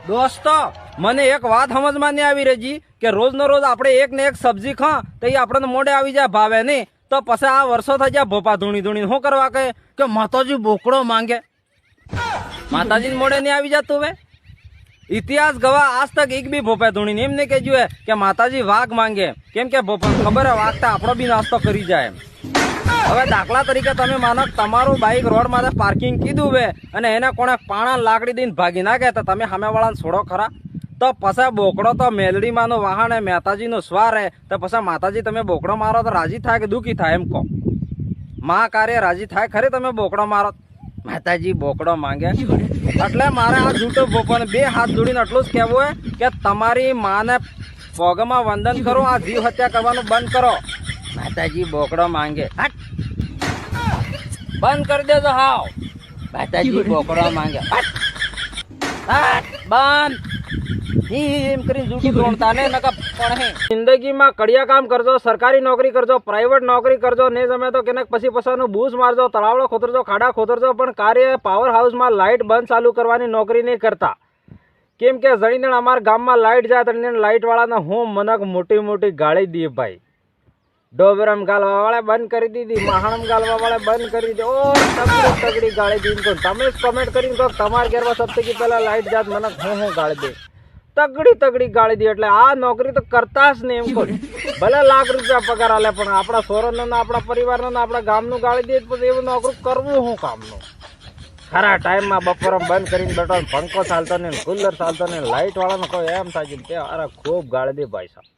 દોસ્તો મને એક વાત સમજમાં નહીં આવી રહી કે રોજ નો રોજ આપણે એક ને એક સબ્જી ખા તો એ આપણને મોઢે આવી જાય ભાવે નહીં તો પછી આ વર્ષો થઈ જાય ભોપા ધૂણી ધૂણી શું કરવા કહે કે માતાજી બોકડો માંગે માતાજી મોઢે નહીં આવી જતું હવે ઇતિહાસ ગવા આજ તક એક બી ભોપા ધૂણી એમ નહીં કહેજું કે માતાજી વાઘ માંગે કેમ કે ભોપા ખબર હે વાઘ તો આપણો બી નાસ્તો કરી જાય હવે દાખલા તરીકે તમે માનો તમારું બાઇક રોડ માં પાર્કિંગ કીધું બે અને એને કોણે પાણા લાકડી દઈને ભાગી નાખે તો તમે સામે વાળાને છોડો ખરા તો પછી બોકડો તો મેલડીમાં નો વાહન હે મહેતાજી નો સ્વાર હે તો પછી માતાજી તમે બોકડો મારો તો રાજી થાય કે દુઃખી થાય એમ કહો માં કાર્ય રાજી થાય ખરી તમે બોકડો મારો માતાજી બોકડો માંગે એટલે મારે આ જૂઠો ભોપાને બે હાથ જોડીને એટલું જ કહેવું હે કે તમારી માને પગમાં વંદન કરો આ જીવ હત્યા કરવાનું બંધ કરો માતાજી બોકડો માંગે બંધ કરી દેજો હાવ માતાજી બોકડો માંગે બંધ એમ કરીને જૂઠું તોડતા ને નકા પણ જિંદગીમાં કડિયા કામ કરજો સરકારી નોકરી કરજો પ્રાઇવેટ નોકરી કરજો ને તમે તો કેને પછી પછાનું બૂસ મારજો તળાવડો ખોતરજો ખાડા ખોતરજો પણ કાર્ય પાવર હાઉસમાં લાઇટ બંધ ચાલુ કરવાની નોકરી નહીં કરતા કેમ કે જણીને અમારા ગામમાં લાઇટ જાય તો લાઇટ વાળાને હું મનક મોટી મોટી ગાળી દઈએ ભાઈ ડોબરમ ગાલવા વાળા બંધ કરી દીધી મહાણમ ગાલવા વાળા બંધ કરી દીધી ઓ તગડી ગાળી દીધી તમે જ કમેન્ટ કરીને કહો તમારા ઘરમાં સપ્તાહી પહેલા લાઇટ જાત મને હું ગાળી દે તગડી ગાળી દે એટલે આ નોકરી તો કરતા જ નહીં એમ કહું ભલે લાખ રૂપિયા પગાર આલે પણ આપણા સોરનો ને આપણા પરિવારનો ને આપણા ગામનું ગાળી દે પછી એવું નોકરી કરવું શું કામનું ખરા ટાઈમમાં બપોર બંધ કરીને બેઠો પંખો ચાલતો ને કુલર ચાલતો ને લાઇટ વાળાનો કોઈ એમ થાય છે અરે ખૂબ ગાળી દે ભાઈ સાહેબ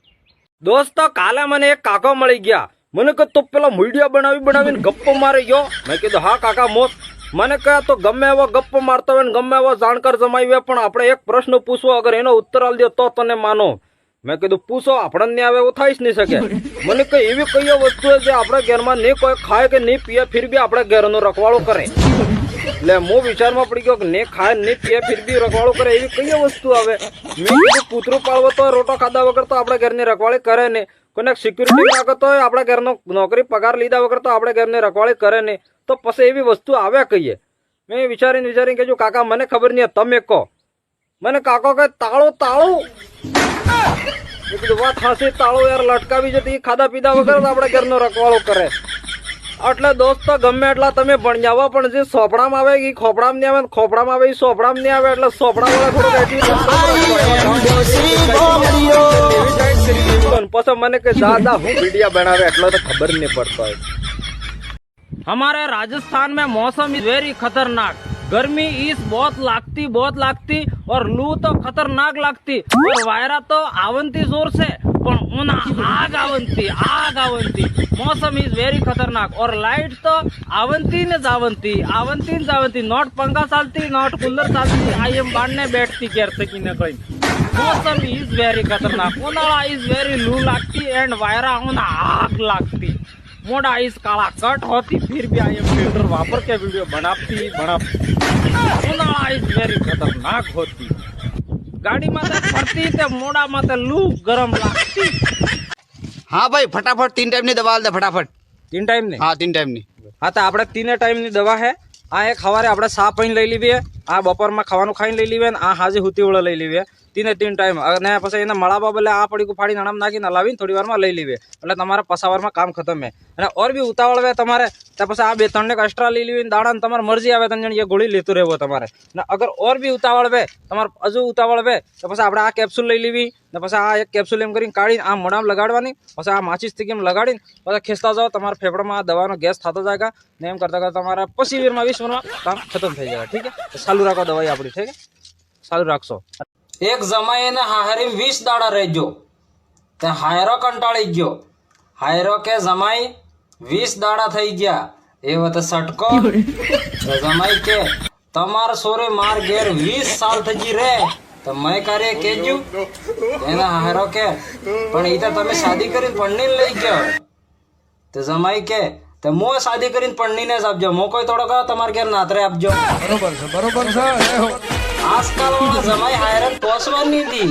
દોસ્તો કાલે મને એક કાકો મળી ગયા મને કહે તો પેલા મીડિયા બનાવીને ગપ્પો મારી ગયો મેં કીધું હા કાકા મોત મને કહે તો ગમે એવો ગપ્પો મારતો હોય ને ગમે એવો જાણકાર જમાવી પણ આપણે એક પ્રશ્ન પૂછવો અગર એનો ઉત્તર આલ દે તો તને માનો મેં કીધું પૂછો આપણને નહીં આવે એવું થઈ જ નહીં શકે મને કઈ એવી કઈ વસ્તુ છે જે આપણા ઘરમાં નહીં કોઈ ખાય કે નહીં પીએ ફિર બી આપણે ઘરનો રખવાળો કરે એટલે હું વિચારમાં પડી ગયો કે નહીં ખાય નહીં પીએ ફિર બી રખવાળો કરે એવી કઈ વસ્તુ આવે મેં કીધું કૂતરું પાળવો તો રોટો ખાધા વગર તો આપણે ઘરની રખવાળી કરે નહીં કોઈને સિક્યુરિટી રાખતો હોય આપણા ઘરનો નોકરી પગાર લીધા વગર તો આપણે ઘરની રખવાળી કરે નહીં તો પછી એવી વસ્તુ આવે કહીએ મેં વિચારીને કહેજો કાકા મને ખબર નહીં તમે કહો મને કાકો કહે તાળું મેં કીધું વાત હાસી તાળું યાર લટકાવી જતી ખાધા પીધા વગર આપણે ઘરનો રખવાળો કરે એટલે દોસ્તો ગમે એટલા તમે ભણ્યાવો પણ જે સોપડામાં આવે એ ખોપડામાં નહીં આવે ખોપડામાં આવે એ સોપડામાં નહીં આવે એટલે સોપડા વાળા થોડું પછી મને કે દાદા હું વીડિયા બનાવે એટલો તો ખબર નહીં પડતો હોય हमारे राजस्थान में मौसम इज वेरी खतरनाक गर्मी इस बहुत लागती और लू तो खतरनाक लागती और वायरा तो आवंती जोर से पण आग आवंती मौसम इज वेरी खतरनाक और लाइट तो आवंती नॉट पंखा चालती नॉट कूलर चालती आई एम बांधने बैठती केर सकी न कोई मौसम इज वेरी खतरनाक उन्हाळा इज वेरी लू लागती एंड वायरा आग लागती मोड़ा इस काला कट होती फिर भी आई एम फिल्टर वापर के वीडियो बनाती उन्हाळा इज वेरी खतरनाक होती गाड़ी में फरती ते मोड़ा में लू गरम लागती हाँ भाई फटाफट 3 टाइम ની દવા આલ દે ફટાફટ 3 टाइम ની हाँ 3 टाइम ની हाँ तो આપણે 3 टाइम ની દવા है आ एक सवारे આપણે સા પીને લઈ લીધી આ બપોરમાં ખાવાનું ખાઈને લઈ લીધી આ હાજે હુતી ઓળો લઈ લીધી 3 टाइम અને પછી એને મળાબા બલે આ પડીકું ફાડીને અણામ નાખીને લાવીને થોડી વારમાં લઈ લીધી એટલે તમારા પસાવારમાં કામ ખતમ હે અને ઓર બી ઉતાવળ વે તમારે તો પછી આ બે ત્રણ ને એક્સ્ટ્રા લઈ લીધી દાડાને તમારી મરજી આવે તને એ ગોળી લેતું રહેવો તમારે ને અગર ઓર બી ઉતાવળ વે તમારે હજુ ઉતાવળ વે તો પછી આપણે આ કેપ્સ્યુલ લઈ લીધી ને પછી આ એક કેપ્સ્યુલ એમ કરીને કાઢીને આ મોઢામાં લગાડવાની પછી આ માચીસ થી કેમ લગાડીને પછી ખેંચતા જાઓ તમારા ફેફડામાં આ દવાનો ગેસ થતો જાય ને એમ કરતા કરતા તમારા પછી વીરમાં 20 મિનિટમાં કામ ખતમ થઈ જાય ઠીક હે ચાલુ રાખો દવાઈ આપણી ઠીક હે ચાલુ રાખશો એક જમાઈ ને હાહરી 20 દાડા રહેજો તે હાયરો કંટાળી ગયો હાયરો કે જમાઈ 20 દાડા થઈ ગયા એ વત સટકો જમાઈ કે તમાર સોરે માર ઘેર 20 સાલ થઈ રે તો મેં કરે કેજુ એના હાયરો કે પણ ઈ તો તમે શાદી કરીને પણની લઈ ગયો તો જમાઈ કે તો મો શાદી કરીને પણની ને જ આપજો મો કોઈ થોડો કહો તમાર ઘેર નાતરે આપજો બરોબર છે આજકાલ વાળા જમાઈ હાયરન પોસવાની હતી